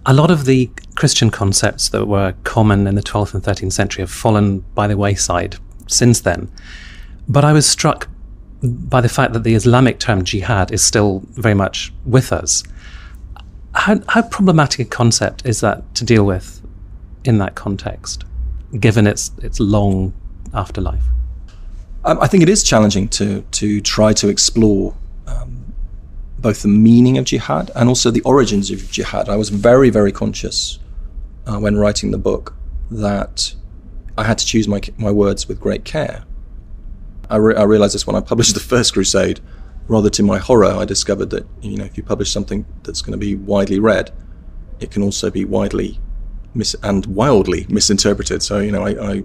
A lot of the Christian concepts that were common in the 12th and 13th century have fallen by the wayside since then. But I was struck by the fact that the Islamic term jihad is still very much with us. How problematic a concept is that to deal with in that context, given its long afterlife? I think it is challenging to try to explore both the meaning of jihad and also the origins of jihad. I was very, very conscious when writing the book that I had to choose my words with great care. I realized this when I published the first Crusade. Rather to my horror, I discovered that, if you publish something that's going to be widely read, it can also be widely and wildly misinterpreted. So, I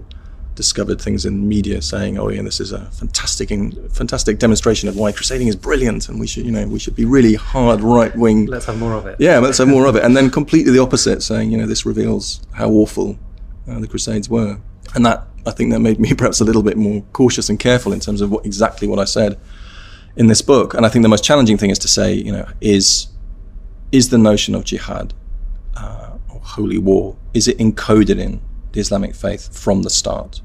discovered things in media saying, "Oh, yeah, this is a fantastic demonstration of why crusading is brilliant, and we should be really hard right wing. Let's have more of it." Yeah, let's have more of it. And then completely the opposite, saying, this reveals how awful the Crusades were. And I think that made me perhaps a little bit more cautious and careful in terms of exactly what I said in this book. And I think the most challenging thing is to say, is the notion of jihad or holy war, is it encoded in the Islamic faith from the start?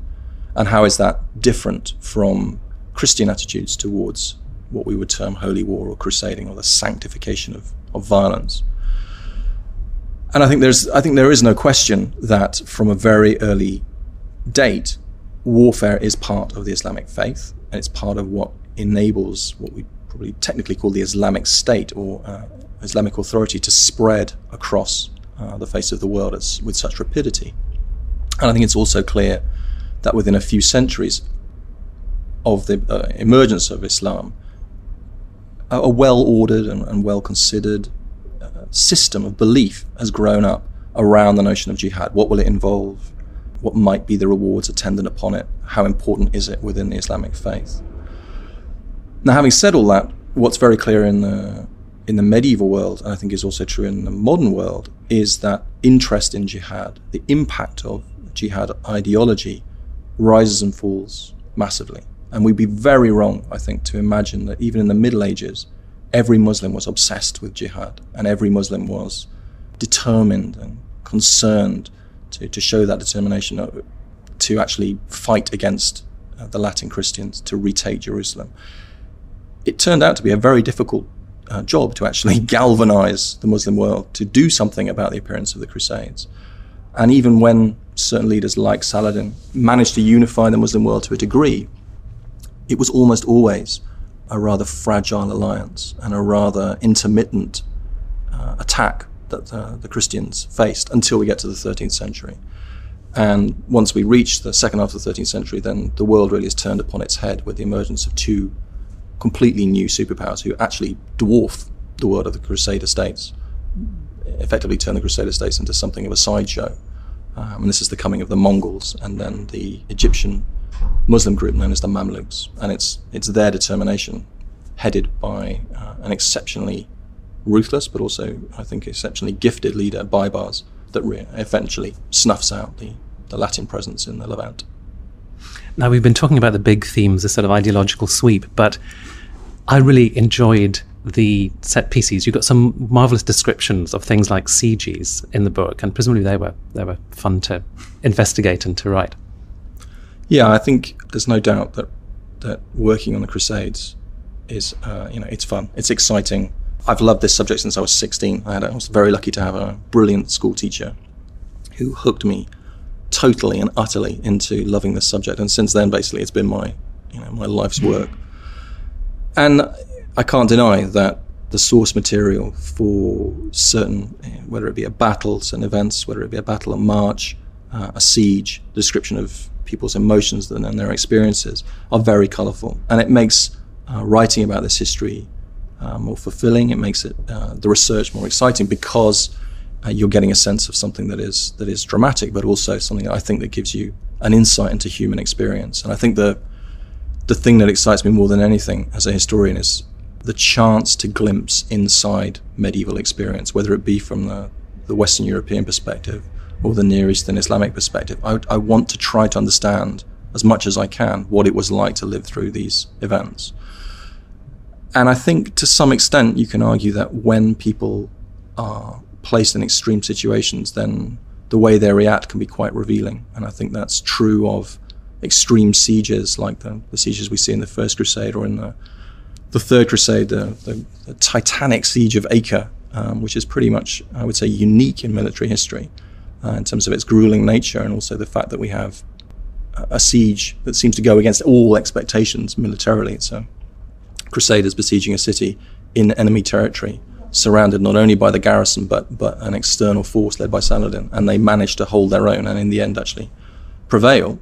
And how is that different from Christian attitudes towards what we would term holy war or crusading or the sanctification of violence? And I think there is no question that from a very early date, warfare is part of the Islamic faith, and it's part of what enables what we probably technically call the Islamic State or Islamic authority to spread across the face of the world with such rapidity. And I think it's also clear that within a few centuries of the emergence of Islam, a well-ordered and well-considered system of belief has grown up around the notion of jihad. What will it involve? What might be the rewards attendant upon it? How important is it within the Islamic faith? Now, having said all that, what's very clear in the medieval world, and I think is also true in the modern world, is that interest in jihad, the impact of jihad ideology, rises and falls massively. And we'd be very wrong, I think, to imagine that even in the Middle Ages, every Muslim was obsessed with jihad, and every Muslim was determined and concerned to show that determination to actually fight against the Latin Christians, to retake Jerusalem. It turned out to be a very difficult job to actually galvanize the Muslim world to do something about the appearance of the Crusades. And even when certain leaders like Saladin managed to unify the Muslim world to a degree, it was almost always a rather fragile alliance and a rather intermittent attack that the Christians faced until we get to the 13th century. And once we reach the second half of the 13th century, then the world really is turned upon its head with the emergence of two completely new superpowers who actually dwarf the world of the Crusader states, effectively turn the Crusader states into something of a sideshow. And this is the coming of the Mongols and then the Egyptian Muslim group known as the Mamluks. And it's their determination, headed by an exceptionally ruthless but also, I think, exceptionally gifted leader, Baibars, that eventually snuffs out the Latin presence in the Levant. Now, we've been talking about the big themes, this sort of ideological sweep, but I really enjoyed the set pieces. You've got some marvelous descriptions of things like sieges in the book, and presumably they were fun to investigate and to write. Yeah, I think there's no doubt that working on the Crusades is, it's fun, it's exciting. I've loved this subject since I was 16. I was very lucky to have a brilliant school teacher who hooked me totally and utterly into loving this subject, and since then basically it's been my life's work. And I can't deny that the source material for certain, whether it be a battle, certain events, whether it be a battle, a march, a siege, description of people's emotions and their experiences, are very colourful, and it makes writing about this history more fulfilling. It makes it the research more exciting, because you're getting a sense of something that is dramatic, but also something that I think that gives you an insight into human experience. And I think the thing that excites me more than anything as a historian is the chance to glimpse inside medieval experience, whether it be from the Western European perspective or the Near Eastern Islamic perspective. I want to try to understand as much as I can what it was like to live through these events. And I think to some extent you can argue that when people are placed in extreme situations, then the way they react can be quite revealing. And I think that's true of extreme sieges like the sieges we see in the First Crusade, or in the Third Crusade, the titanic siege of Acre, which is pretty much, I would say, unique in military history in terms of its grueling nature, and also the fact that we have a siege that seems to go against all expectations militarily. So Crusaders besieging a city in enemy territory, surrounded not only by the garrison but an external force led by Saladin, and they managed to hold their own and in the end actually prevail.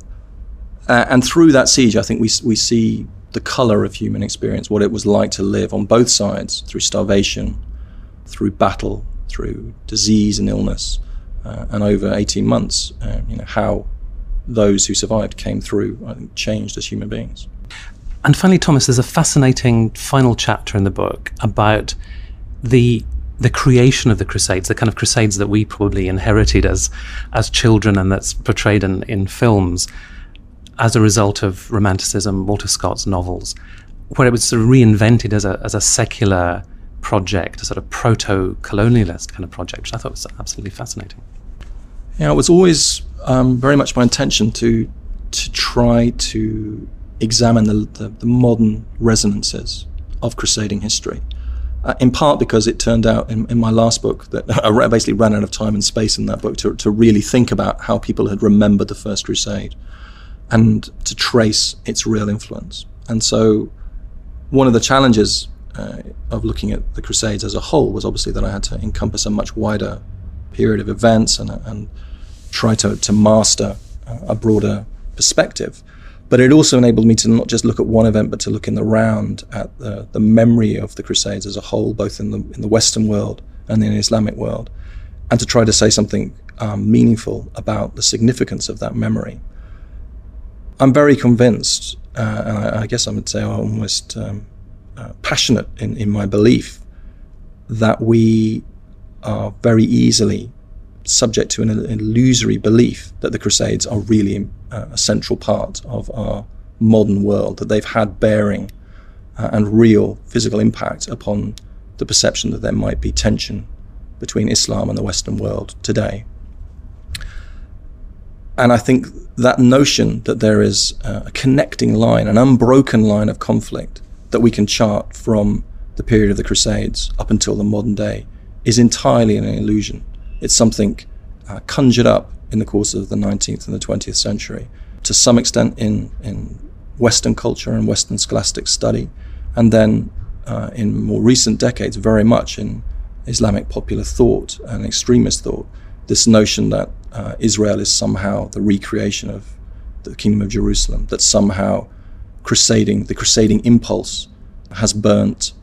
And through that siege, I think we see the colour of human experience, what it was like to live on both sides, through starvation, through battle, through disease and illness, and over 18 months, how those who survived came through, I think, changed as human beings. And finally, Thomas, there's a fascinating final chapter in the book about the creation of the Crusades, the kind of Crusades that we probably inherited as children, and that's portrayed in films as a result of Romanticism, Walter Scott's novels, where it was sort of reinvented as a secular project, a sort of proto-colonialist kind of project, which I thought was absolutely fascinating. Yeah, it was always very much my intention to try to examine the modern resonances of crusading history, in part because it turned out in my last book that I basically ran out of time and space in that book to really think about how people had remembered the First Crusade and to trace its real influence. And so one of the challenges of looking at the Crusades as a whole was obviously that I had to encompass a much wider period of events and try to master a broader perspective. But it also enabled me to not just look at one event, but to look in the round at the memory of the Crusades as a whole, both in the Western world and in the Islamic world, and to try to say something meaningful about the significance of that memory. I'm very convinced, and I guess I would say almost passionate in my belief, that we are very easily subject to an illusory belief that the Crusades are really a central part of our modern world, that they've had bearing and real physical impact upon the perception that there might be tension between Islam and the Western world today. And I think that notion that there is a connecting line, an unbroken line of conflict that we can chart from the period of the Crusades up until the modern day is entirely an illusion. It's something conjured up in the course of the 19th and the 20th century, to some extent in Western culture and Western scholastic study, and then in more recent decades very much in Islamic popular thought and extremist thought, this notion that Israel is somehow the recreation of the Kingdom of Jerusalem, that somehow the crusading impulse has burnt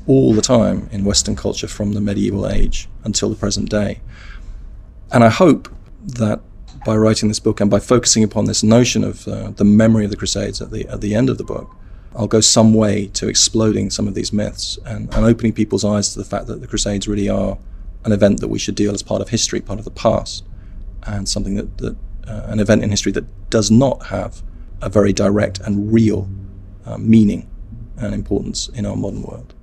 all the time in Western culture from the medieval age until the present day. And I hope that by writing this book and by focusing upon this notion of the memory of the Crusades at the end of the book, I'll go some way to exploding some of these myths and opening people's eyes to the fact that the Crusades really are an event that we should deal as part of history, part of the past, and something that an event in history that does not have a very direct and real meaning and importance in our modern world.